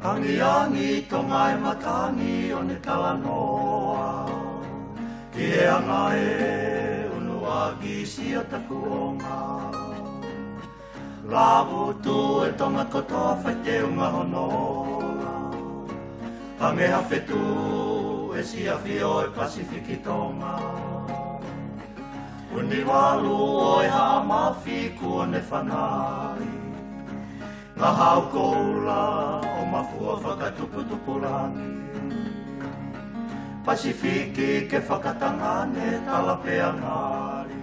Angi tonga e matangi o ne talanoa. Ki e anga e unua gisi o takuonga. Lavu tu e tonga kotoa whai te unga honoa. Pange hawhetu e siawhio e Pasifiki tonga. Uni walu o e haa mawhi kua ne whanai. Ngā hau koula o mafua whakatuputupurangi. Pasifiki ke whakatangane talapea ngāri.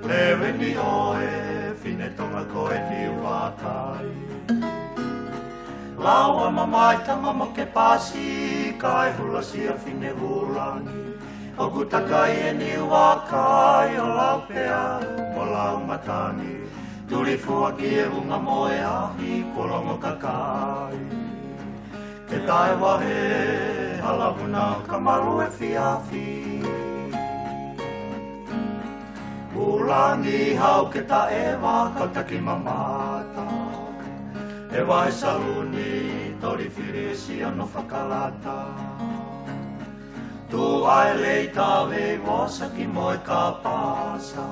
Lewe ni oe, whine tonga koe ni wakai. Laua mamai tama mo ke pasi, kai hula sia whine hulangi. O kutakai e ni wakai o laupea mo lau matangi. Turi fua ki e runga moe ahi kolongo kakai. Ke tae wahe halahuna kamaru e fiafi. Ulangi hau ke ta ewa kautaki mamata. Ewa e saluni tori firisi ano whakalata. Tu ai leita vei wosaki moe ka pasa.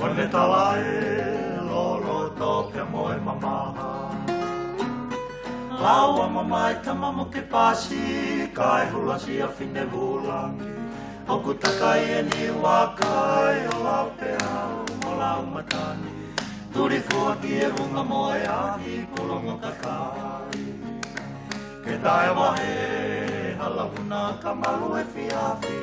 One talae lolo tope moe mamaha. Laua mamai tama mo ke pasi, kai hula sia whine hulangi. Oku takai e ni wakai o laupea mo lau matani. Turi fua ki e runga moe ahi kolongo kakai. Ke tae wahe halahuna kamaru e fiafi.